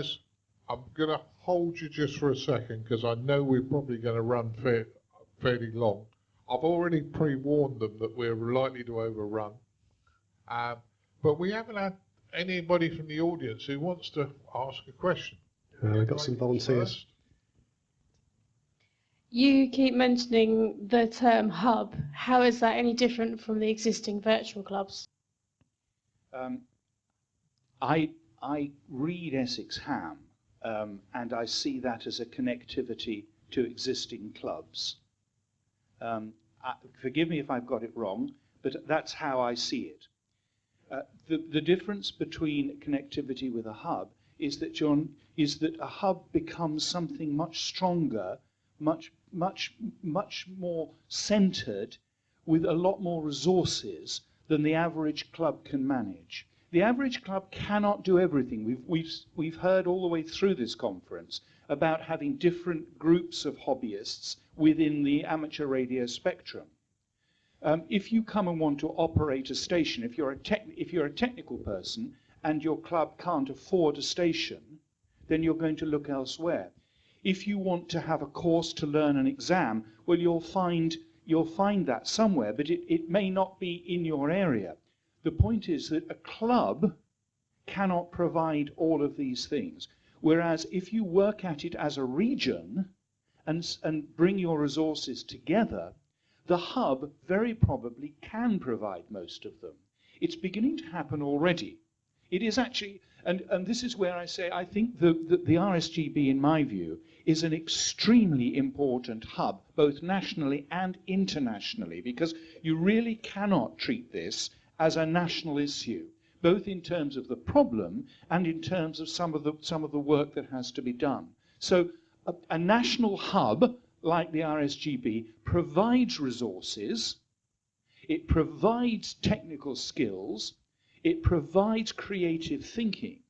guys, I'm going to hold you just for a second because I know we're probably going to run fairly long. I've already pre-warned them that we're likely to overrun. But we haven't had anybody from the audience who wants to ask a question. We've got some volunteers. First. You keep mentioning the term hub. How is that any different from the existing virtual clubs? I read Essex Ham, and I see that as a connectivity to existing clubs. Forgive me if I've got it wrong, but that's how I see it. The difference between connectivity with a hub is that a hub becomes something much stronger, much more centered, with a lot more resources than the average club can manage. The average club cannot do everything. We've heard all the way through this conference about having different groups of hobbyists within the amateur radio spectrum. If you come and want to operate a station, if you're a technical person and your club can't afford a station, then you're going to look elsewhere. If you want to have a course to learn an exam, well, you'll find that somewhere, but it may not be in your area. The point is that a club cannot provide all of these things, whereas if you work at it as a region and bring your resources together, the hub very probably can provide most of them. It's beginning to happen already. It is actually, and this is where I say I think the RSGB, in my view, is an extremely important hub, both nationally and internationally, because you really cannot treat this as a national issue, both in terms of the problem and in terms of some of the work that has to be done. So a national hub like the RSGB provides resources, it provides technical skills, it provides creative thinking.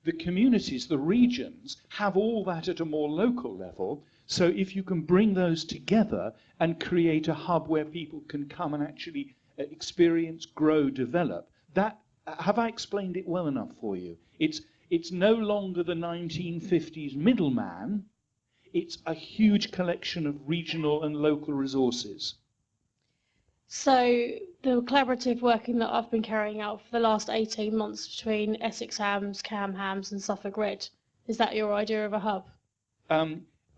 The communities, the regions, have all that at a more local level, so if you can bring those together and create a hub where people can come and actually experience, grow, develop, that, have I explained it well enough for you? It's no longer the 1950s middleman, it's a huge collection of regional and local resources. So the collaborative working that I've been carrying out for the last 18 months between Essex Hams, Cam Hams and Suffolk Red, is that your idea of a hub?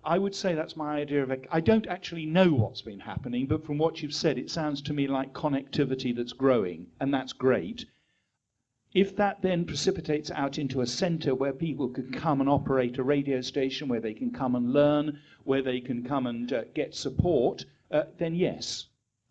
I would say that's my idea of I don't actually know what's been happening, but from what you've said, it sounds to me like connectivity that's growing, and that's great. If that then precipitates out into a centre where people can come and operate a radio station, where they can come and learn, where they can come and get support, then yes.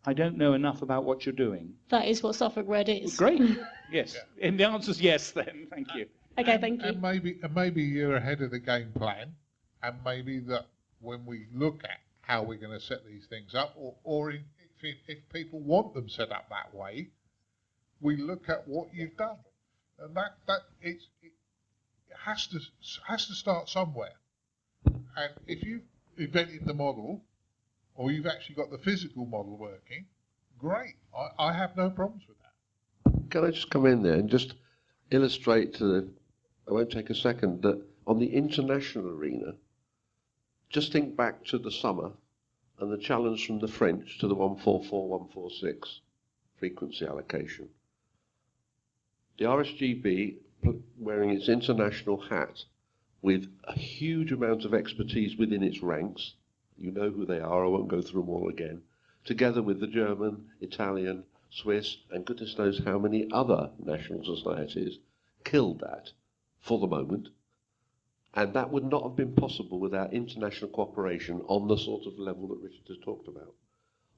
I don't know enough about what you're doing. That is what Suffolk Red is. Great. Yes. Yeah. And the answer's yes then. Thank you. Okay, thank you. And maybe you're ahead of the game plan, and maybe that when we look at how we're going to set these things up, or if people want them set up that way, we look at what you've done. And it has to start somewhere. And if you've invented the model, or you've actually got the physical model working, great. I have no problems with that. Can I just come in there and just illustrate I won't take a second, that on the international arena, just think back to the summer and the challenge from the French to the 144, 146 frequency allocation. The RSGB, wearing its international hat with a huge amount of expertise within its ranks, you know who they are, I won't go through them all again, together with the German, Italian, Swiss, and goodness knows how many other national societies, killed that for the moment. And that would not have been possible without international cooperation on the sort of level that Richard has talked about.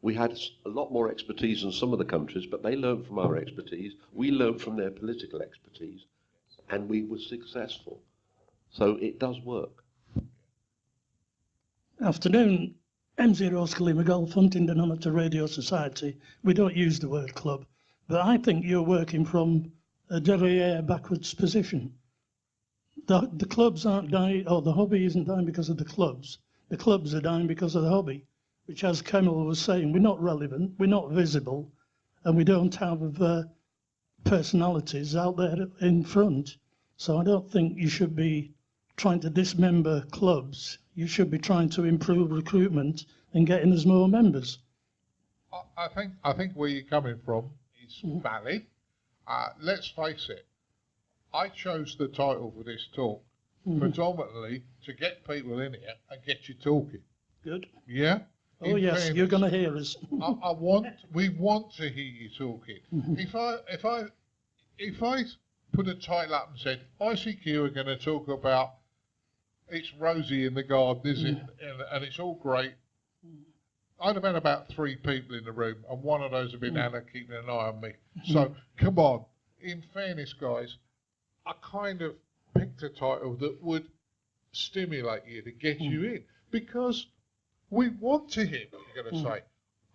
We had a lot more expertise in some of the countries, but they learned from our expertise, we learned from their political expertise, and we were successful. So it does work. Afternoon, M0 Scully McGolf, Huntingdon Amateur Radio Society. We don't use the word club, but I think you're working from a derriere backwards position. The clubs aren't dying, or the hobby isn't dying because of the clubs. The clubs are dying because of the hobby, which, as Kamal was saying, we're not relevant, we're not visible, and we don't have personalities out there in front. So I don't think you should be trying to dismember clubs. You should be trying to improve recruitment and getting us more members. I think where you're coming from is valid. Let's face it, I chose the title for this talk predominantly to get people in here and get you talking. Good. Yeah? Oh yes, fairness, you're going to hear us. we want to hear you talking. If I put a title up and said, ICQ are going to talk about it's rosy in the garden, is it? And it's all great. I'd have had about 3 people in the room, and one of those have been Anna keeping an eye on me. So, come on. In fairness, guys, I kind of picked a title that would stimulate you to get you in, because we want to hear what you're going to say.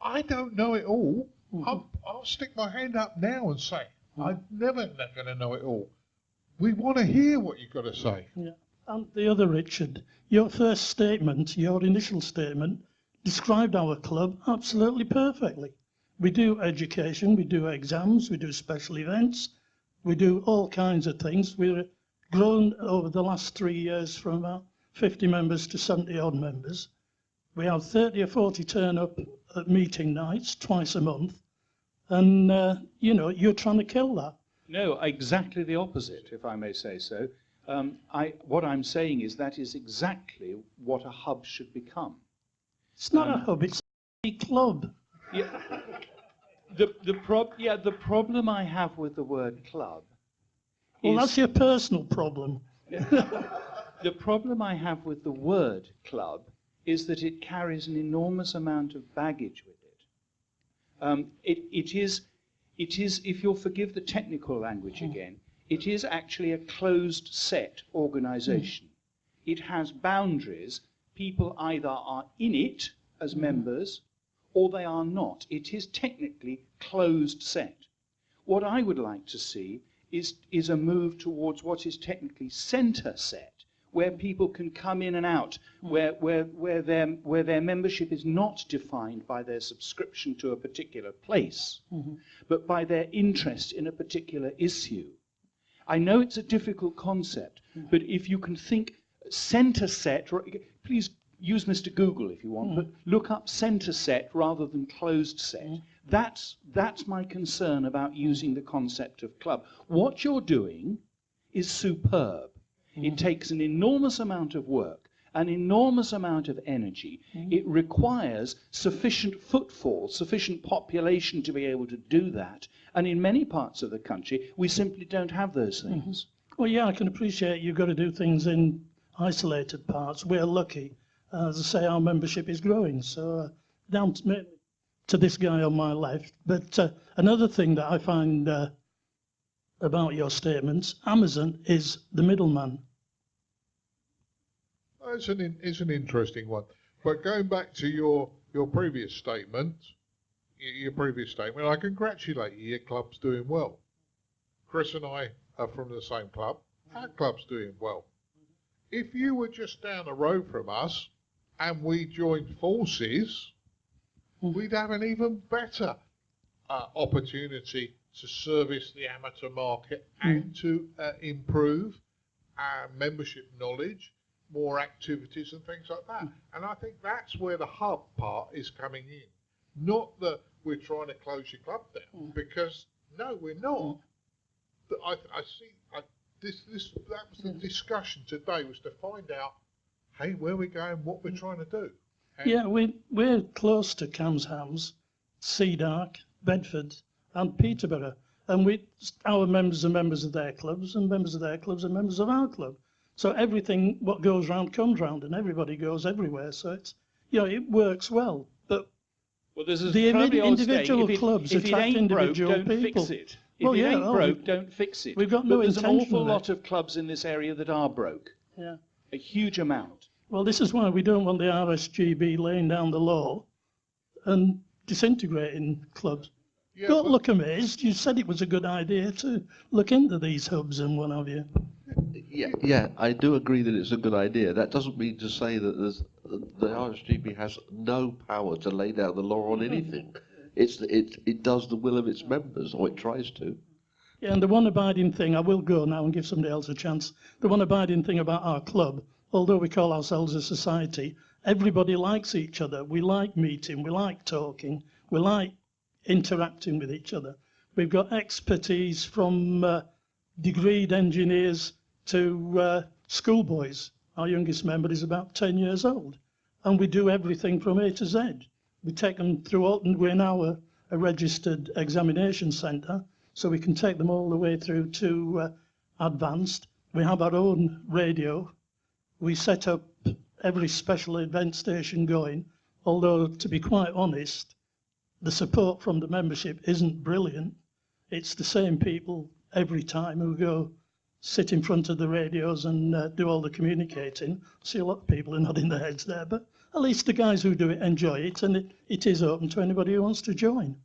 I don't know it all. I'll stick my hand up now and say, I'm never going to know it all. We want to hear what you've got to say. Yeah. And the other, Richard, your first statement, your initial statement, described our club absolutely perfectly. We do education, we do exams, we do special events, we do all kinds of things. We've grown over the last 3 years from about 50 members to 70 odd members. We have 30 or 40 turn up at meeting nights twice a month. And, you know, you're trying to kill that. No, exactly the opposite, if I may say so. What I'm saying is that is exactly what a hub should become. It's not a hub, it's a club. Yeah, the problem I have with the word club Well, is... that's your personal problem. The problem I have with the word club is that it carries an enormous amount of baggage with it. It is, if you'll forgive the technical language again, it is actually a closed set organisation. It has boundaries. People either are in it as members or they are not. It is technically closed set. What I would like to see is a move towards what is technically centre set, where people can come in and out, where their membership is not defined by their subscription to a particular place, but by their interest in a particular issue. I know it's a difficult concept, but if you can think centre set, please use Mr. Google if you want, but look up centre set rather than closed set. That's my concern about using the concept of club. What you're doing is superb. It takes an enormous amount of work, an enormous amount of energy. It requires sufficient footfall, sufficient population to be able to do that. And in many parts of the country, we simply don't have those things. Well, yeah, I can appreciate you've got to do things in isolated parts. We're lucky. As I say, our membership is growing. So down to this guy on my left. But another thing that I find about your statements, Amazon is the middleman. It's an interesting one. But going back to your previous statement, I congratulate you. Your club's doing well. Chris and I are from the same club. Our club's doing well. If you were just down the road from us and we joined forces, we'd have an even better opportunity to service the amateur market and to improve our membership knowledge, more activities and things like that. And I think that's where the hub part is coming in. Not that we're trying to close your club down, because no, we're not. That was the discussion today, was to find out, hey, where we're going, what we're trying to do. And yeah, we're close to Camshams, Cedark, Bedford and Peterborough. And our members are members of their clubs, and members of their clubs are members of our club. So everything, what goes round comes round, and everybody goes everywhere. So it's, you know, it works well. But there's the individual clubs attract individual people. Fix it. If it ain't broke, don't fix it. We've got no intention. There's an awful of lot of clubs in this area that are broke. Yeah. A huge amount. Well, this is why we don't want the RSGB laying down the law and disintegrating clubs. yeah, Don't but- look amazed. You said it was a good idea to look into these hubs and what have you. Yeah, I do agree that it's a good idea. That doesn't mean to say that the RSGB has no power to lay down the law on anything. It does the will of its members, or it tries to. Yeah, and the one abiding thing, I will go now and give somebody else a chance. The one abiding thing about our club, although we call ourselves a society, everybody likes each other. We like meeting, we like talking, we like interacting with each other. We've got expertise from degreed engineers to schoolboys. Our youngest member is about 10 years old, and we do everything from A to Z. We take them through all, and we're now a registered examination centre, so we can take them all the way through to advanced. We have our own radio. We set up every special event station going, although, to be quite honest, the support from the membership isn't brilliant. It's the same people every time who go sit in front of the radios and do all the communicating. I see a lot of people are nodding their heads there, but at least the guys who do it enjoy it, and it is open to anybody who wants to join.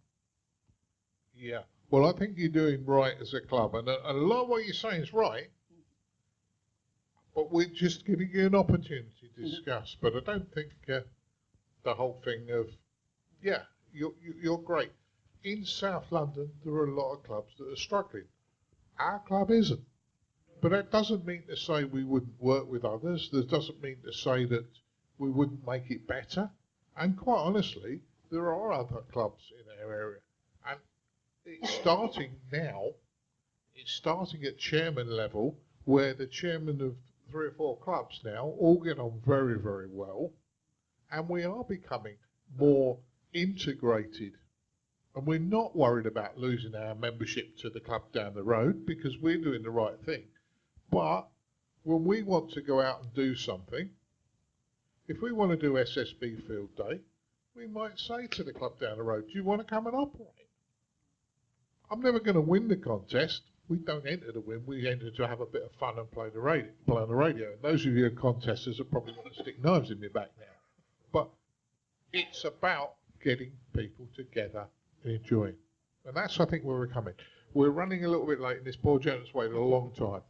Yeah, well, I think you're doing right as a club, and a lot of what you're saying is right, but we're just giving you an opportunity to discuss. But I don't think the whole thing of, yeah, you're great. In South London, there are a lot of clubs that are struggling. Our club isn't. But that doesn't mean to say we wouldn't work with others. That doesn't mean to say that we wouldn't make it better. And quite honestly, there are other clubs in our area. And it's starting now. It's starting at chairman level, where the chairman of 3 or 4 clubs now all get on very, very well. And we are becoming more integrated. And we're not worried about losing our membership to the club down the road, because we're doing the right thing. But when we want to go out and do something, if we want to do SSB Field Day, we might say to the club down the road, do you want to come and operate? I'm never going to win the contest. We don't enter to win. We enter to have a bit of fun and play on the radio. And those of you who are contesters are probably going to stick knives in my back now. But it's about getting people together and enjoying. And that's, I think, where we're coming. We're running a little bit late, and this poor gentleman's waited a long time.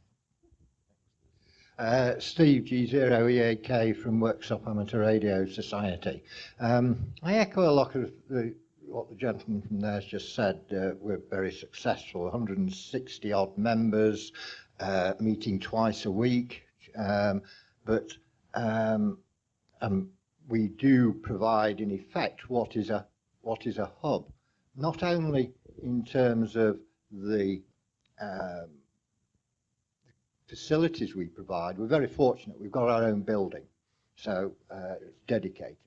Steve G0EAK from Worksop Amateur Radio Society. I echo a lot of what the gentleman from there has just said. We're very successful, 160 odd members, meeting twice a week, but we do provide, in effect, what is a hub, not only in terms of the facilities we provide. We're very fortunate. We've got our own building, so it's dedicated.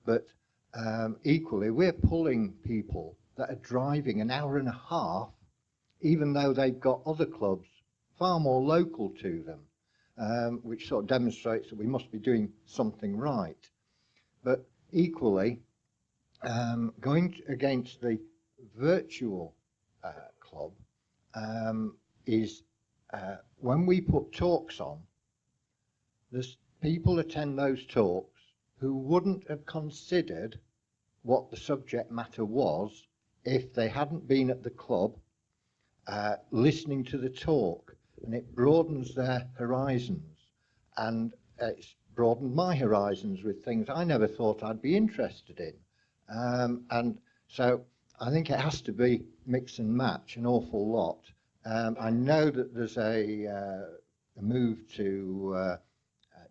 But equally, we're pulling people that are driving an hour and a half, even though they've got other clubs far more local to them, which sort of demonstrates that we must be doing something right. But equally, going against the virtual club is when we put talks on, there's people attend those talks who wouldn't have considered what the subject matter was if they hadn't been at the club listening to the talk, and it broadens their horizons, and it's broadened my horizons with things I never thought I'd be interested in, and so I think it has to be mix and match an awful lot. I know that there's a move to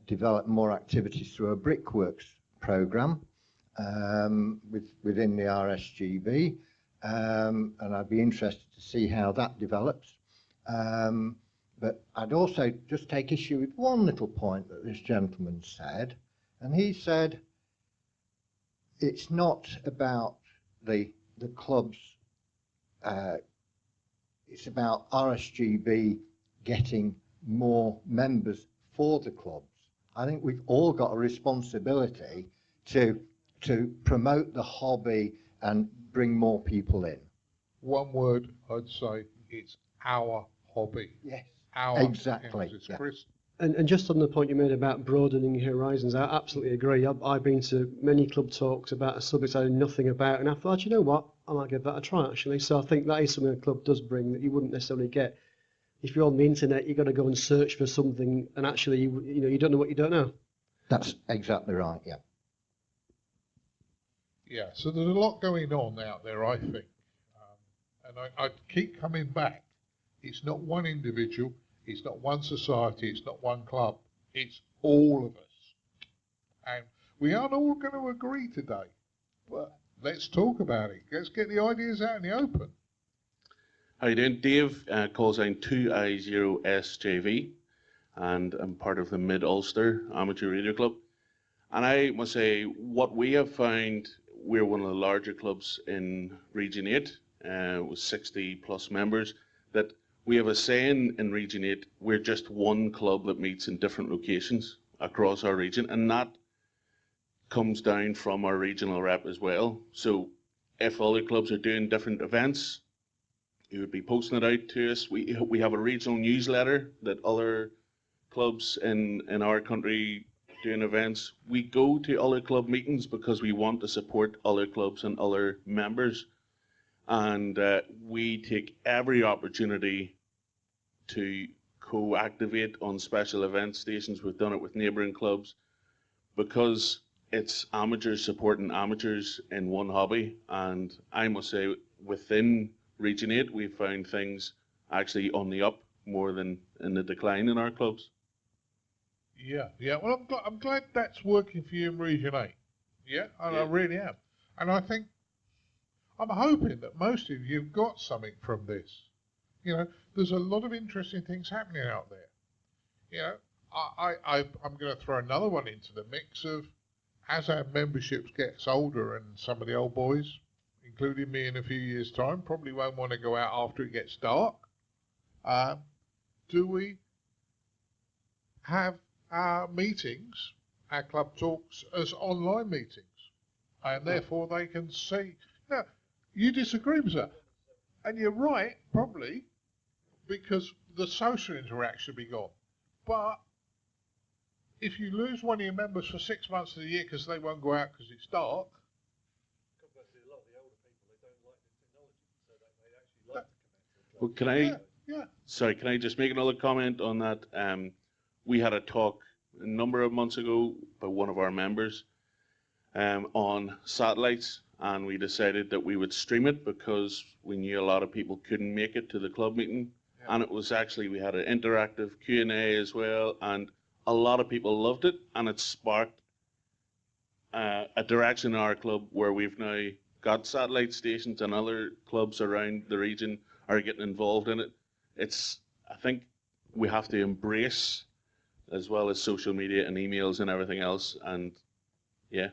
develop more activities through a brickworks programme within the RSGB, and I'd be interested to see how that develops. But I'd also just take issue with one little point that this gentleman said, and he said it's not about the clubs, it's about RSGB getting more members for the clubs. I think we've all got a responsibility to promote the hobby and bring more people in. One word, I'd say, it's our hobby. Yes, Our exactly. It's Yeah. Chris. And just on the point you made about broadening your horizons, I absolutely agree. I've been to many club talks about a subject I know nothing about, and I thought, you know what, I might give that a try actually. So I think that is something the club does bring that you wouldn't necessarily get. If you're on the internet, you've got to go and search for something, and actually, you don't know what you don't know. That's exactly right, yeah. Yeah, so there's a lot going on out there, I think. And I keep coming back It's not one individual, it's not one society, it's not one club, it's all of us. And we aren't all going to agree today, but let's talk about it. Let's get the ideas out in the open. How you doing? Dave, call sign 2I0SJV, and I'm part of the Mid-Ulster Amateur Radio Club. And I must say, what we have found, we're one of the larger clubs in Region 8, with 60 plus members, that we have a saying in Region 8, we're just one club that meets in different locations across our region, and that comes down from our regional rep as well. So if other clubs are doing different events, you would be posting it out to us. We have a regional newsletter that other clubs in our country doing events. We go to other club meetings because we want to support other clubs and other members. And we take every opportunity to co-activate on special event stations. We've done it with neighbouring clubs because it's amateurs supporting amateurs in one hobby. And I must say, within Region 8, we've found things actually on the up more than in the decline in our clubs. Yeah. Well, I'm glad that's working for you in Region 8. Yeah, and I really am. And I think, I'm hoping that most of you have got something from this. You know, there's a lot of interesting things happening out there. You know, I'm going to throw another one into the mix of, as our memberships gets older and some of the old boys, including me in a few years' time, probably won't want to go out after it gets dark. Do we have our meetings, our club talks, as online meetings? And therefore they can see. Now, you disagree with that. And you're right, probably, because the social interaction will be gone. But if you lose one of your members for 6 months of the year because they won't go out because it's dark, well, can I just make another comment on that? We had a talk a number of months ago by one of our members on satellites, and we decided that we would stream it because we knew a lot of people couldn't make it to the club meeting. Yeah. And it was actually, we had an interactive Q&A as well, and a lot of people loved it, and it sparked a direction in our club where we've now got satellite stations, and other clubs around the region are getting involved in it. I think we have to embrace, as well as social media and emails and everything else, and yeah.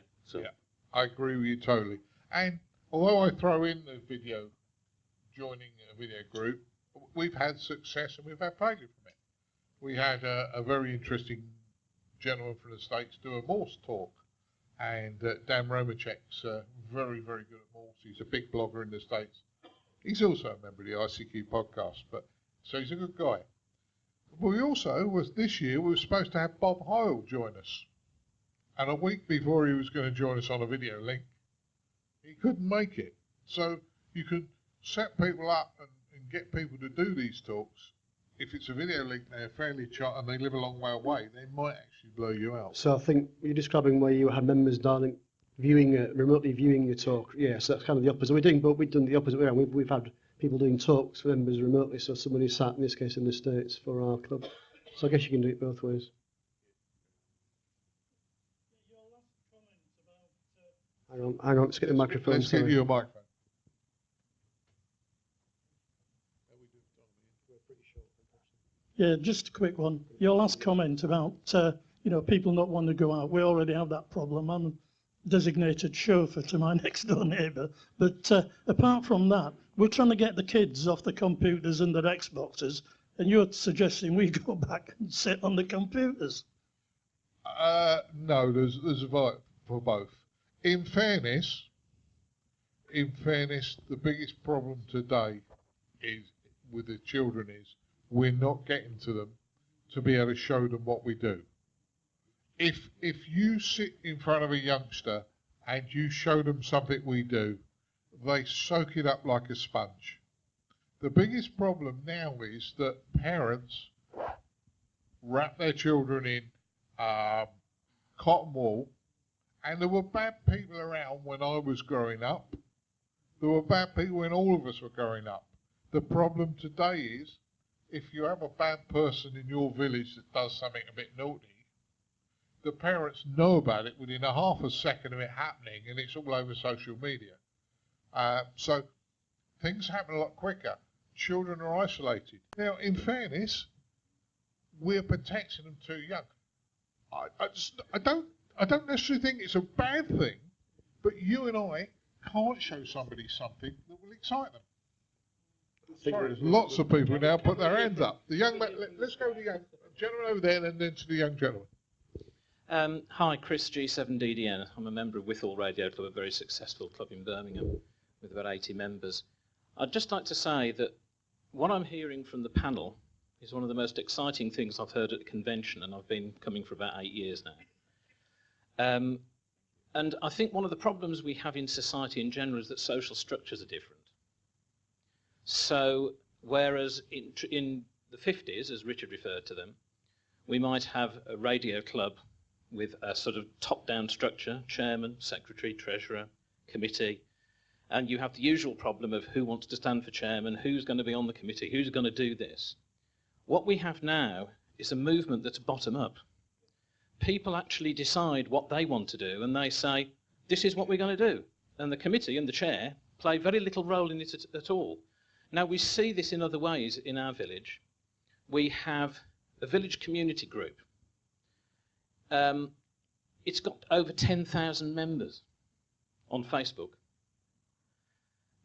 I agree with you totally. And although I throw in the video, joining a video group, we've had success and we've had failure from it. We had a very interesting gentleman from the States do a Morse talk, and Dan Romachek's very, very good at Morse. He's a big blogger in the States. He's also a member of the ICQPodcast, so he's a good guy. But we also, this year, we were supposed to have Bob Hoyle join us. And a week before he was going to join us on a video link, he couldn't make it. So you can set people up and get people to do these talks. If it's a video link, they're fairly and they live a long way away, they might actually blow you out. So I think you're describing where you had members down remotely viewing your talk. Yeah, so that's kind of the opposite. We've done the opposite way around. We've had people doing talks for members remotely, so somebody sat, in this case, in the States for our club. So I guess you can do it both ways. Hang on, let's get the microphone. Let's get you a microphone. Yeah, just a quick one. Your last comment about people not wanting to go out. We already have that problem. I'm a designated chauffeur to my next door neighbour. But apart from that, we're trying to get the kids off the computers and their Xboxes, and you're suggesting we go back and sit on the computers. No, there's a vote for both. In fairness, the biggest problem today is with the children is we're not getting to them to be able to show them what we do. If you sit in front of a youngster and you show them something we do, they soak it up like a sponge. The biggest problem now is that parents wrap their children in cotton wool, and there were bad people around when I was growing up. There were bad people when all of us were growing up. The problem today is if you have a bad person in your village that does something a bit naughty, the parents know about it within a half a second of it happening, and it's all over social media. So things happen a lot quicker. Children are isolated. Now, in fairness, we're protecting them too young. I don't necessarily think it's a bad thing, but you and I can't show somebody something that will excite them. Sorry, there's lots of people now put their hands up. The young man, let's go to the young gentleman over there and then to the young gentleman. Hi, Chris G7DDN. I'm a member of Wythall Radio Club, a very successful club in Birmingham with about 80 members. I'd just like to say that what I'm hearing from the panel is one of the most exciting things I've heard at the convention, and I've been coming for about 8 years now. And I think one of the problems we have in society in general is that social structures are different. So whereas in the 50s, as Richard referred to them, we might have a radio club with a sort of top-down structure, chairman, secretary, treasurer, committee, and you have the usual problem of who wants to stand for chairman, who's going to be on the committee, who's going to do this. What we have now is a movement that's bottom-up. People actually decide what they want to do, and they say, this is what we're going to do. And the committee and the chair play very little role in it at all. Now, we see this in other ways in our village. We have a village community group. It's got over 10,000 members on Facebook.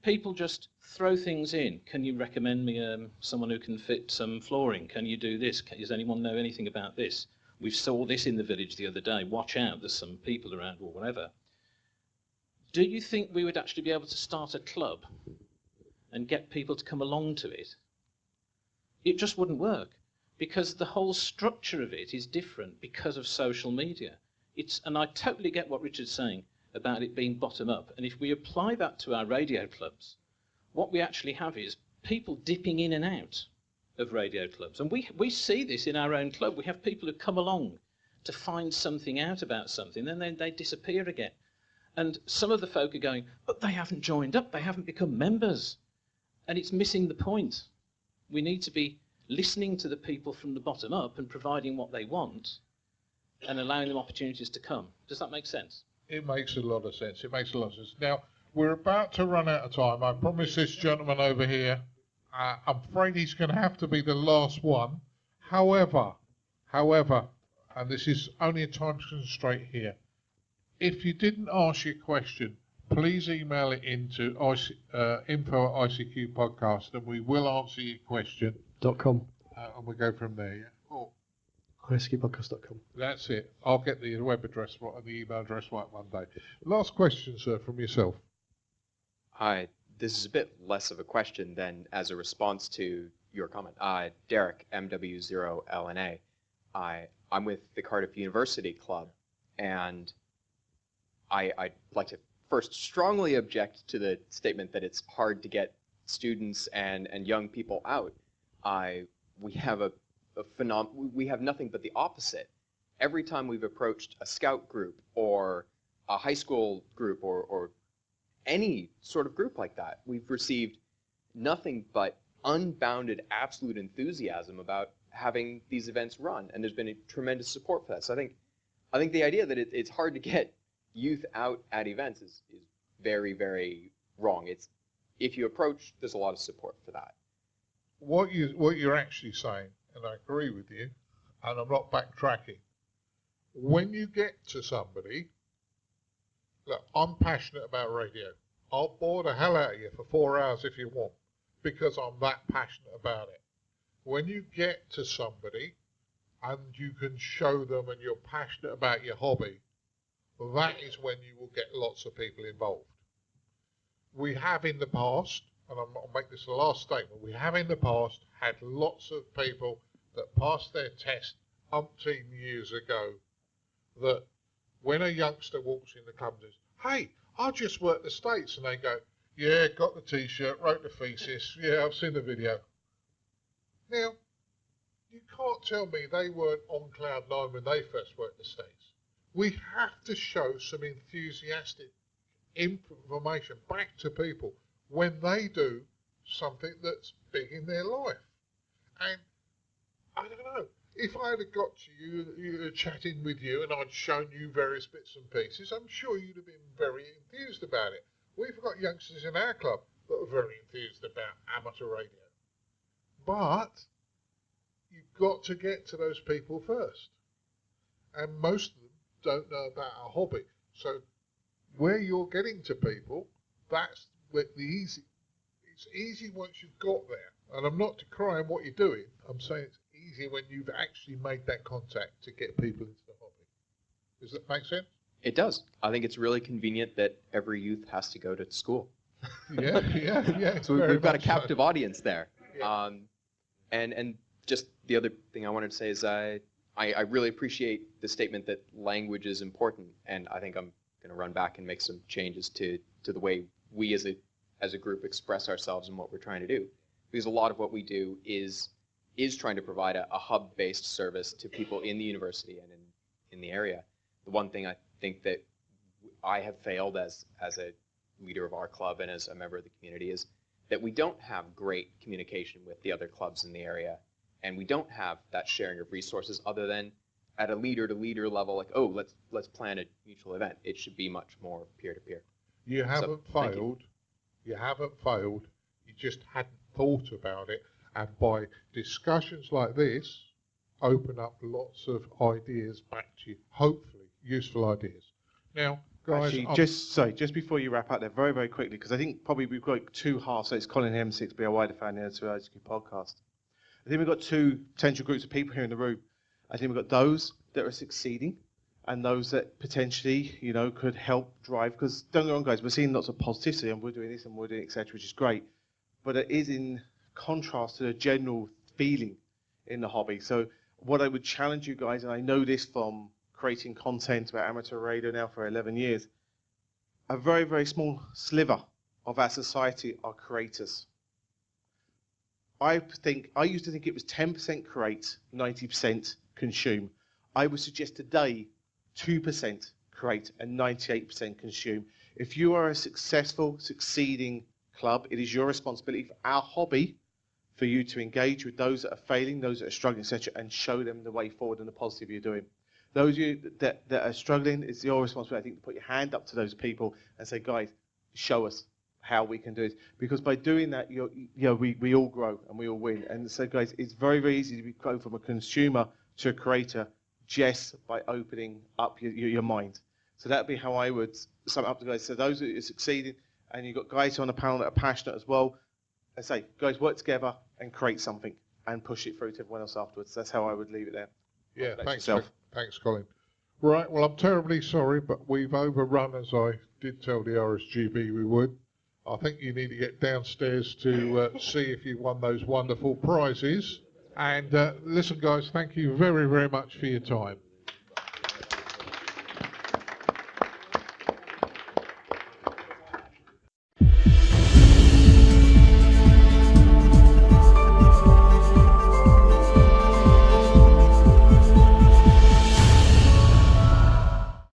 People just throw things in. Can you recommend me someone who can fit some flooring? Can you do this? Does anyone know anything about this? We saw this in the village the other day. Watch out, there's some people around or whatever. Do you think we would actually be able to start a club and get people to come along to it? It just wouldn't work, because the whole structure of it is different because of social media. And I totally get what Richard's saying about it being bottom up. And if we apply that to our radio clubs, what we actually have is people dipping in and out of radio clubs. And we see this in our own club. We have people who come along to find something out about something, then they disappear again. And some of the folk are going, but they haven't joined up, they haven't become members. And it's missing the point. We need to be listening to the people from the bottom up and providing what they want and allowing them opportunities to come. Does that make sense? It makes a lot of sense. It makes a lot of sense. Now, we're about to run out of time. I promised this gentleman over here, I'm afraid he's going to have to be the last one. However, and this is only a time constraint here, if you didn't ask your question, please email it into info@ICQPodcast, and we will answer your question. .com. And we'll go from there, yeah? Oh, RSGBpodcast.com. that's it. I'll get the web address right and the email address right one day. Last question, sir, from yourself. Hi, this is a bit less of a question than as a response to your comment. Derek, MW0LNA. I'm with the Cardiff University Club, and I'd like to first strongly object to the statement that it's hard to get students and young people out. We have we have nothing but the opposite. Every time we've approached a scout group or a high school group or any sort of group like that, we've received nothing but unbounded, absolute enthusiasm about having these events run, and there's been a tremendous support for that. So I think the idea that it's hard to get youth out at events is very, very wrong. If you approach, there's a lot of support for that. What you're actually saying, and I agree with you, and I'm not backtracking, when you get to somebody, look, I'm passionate about radio. I'll bore the hell out of you for 4 hours if you want, because I'm that passionate about it. When you get to somebody and you can show them and you're passionate about your hobby, that is when you will get lots of people involved. We have in the past, and I'll make this the last statement, we have in the past had lots of people that passed their test umpteen years ago, that when a youngster walks in the club and says, hey, I just worked the States, and they go, yeah, got the t-shirt, wrote the thesis, yeah, I've seen the video. Now, you can't tell me they weren't on cloud nine when they first worked the States. We have to show some enthusiastic information back to people when they do something that's big in their life. And I don't know, if I had got to you chatting with you and I'd shown you various bits and pieces, I'm sure you'd have been very enthused about it. We've got youngsters in our club that are very enthused about amateur radio. But you've got to get to those people first. And most of them don't know about our hobby. So where you're getting to people, that's the easy. It's easy once you've got there. And I'm not decrying what you're doing. I'm saying it's easy when you've actually made that contact to get people into the hobby. Does that make sense? It does. I think it's really convenient that every youth has to go to school. Yeah. So we've got a captive so. audience there. Yeah. And just the other thing I wanted to say is I really appreciate the statement that language is important, and I think I'm going to run back and make some changes to the way we as a group express ourselves and what we're trying to do, because a lot of what we do is trying to provide a hub-based service to people in the university and in the area. The one thing I think that I have failed as a leader of our club and as a member of the community is that we don't have great communication with the other clubs in the area, and we don't have that sharing of resources other than at a leader-to-leader level, like, oh, let's plan a mutual event. It should be much more peer-to-peer. You haven't failed. You haven't failed. You just hadn't thought about it. And by discussions like this, open up lots of ideas back to you, hopefully useful ideas. Now, guys, actually, just before you wrap up there, very, very quickly, because I think probably we've got two halves. So it's Colin M6, be a wider fan here to RSGPodcast. I think we've got two potential groups of people here in the room. I think we've got those that are succeeding and those that potentially, could help drive. Because don't get me wrong, guys, we're seeing lots of positivity and we're doing this and we're doing etc., which is great. But it is in contrast to the general feeling in the hobby. So what I would challenge you guys, and I know this from creating content about amateur radio now for 11 years, a very, very small sliver of our society are creators. I used to think it was 10% create, 90% consume. I would suggest today 2% create and 98% consume. If you are a successful, succeeding club, it is your responsibility for our hobby for you to engage with those that are failing, those that are struggling, etc., and show them the way forward and the positive you're doing. Those of you that are struggling, it's your responsibility, I think, to put your hand up to those people and say, guys, show us how we can do it. Because by doing that, we all grow and we all win. And so, guys, it's very, very easy to go from a consumer to a creator just by opening up your mind. So that'd be how I would sum it up to guys. So those that are succeeding, and you've got guys on the panel that are passionate as well, I say, guys, work together and create something and push it through to everyone else afterwards. That's how I would leave it there. Yeah, thanks, Colin. Right, well, I'm terribly sorry, but we've overrun, as I did tell the RSGB we would. I think you need to get downstairs to see if you won those wonderful prizes. And listen, guys, thank you very, very much for your time.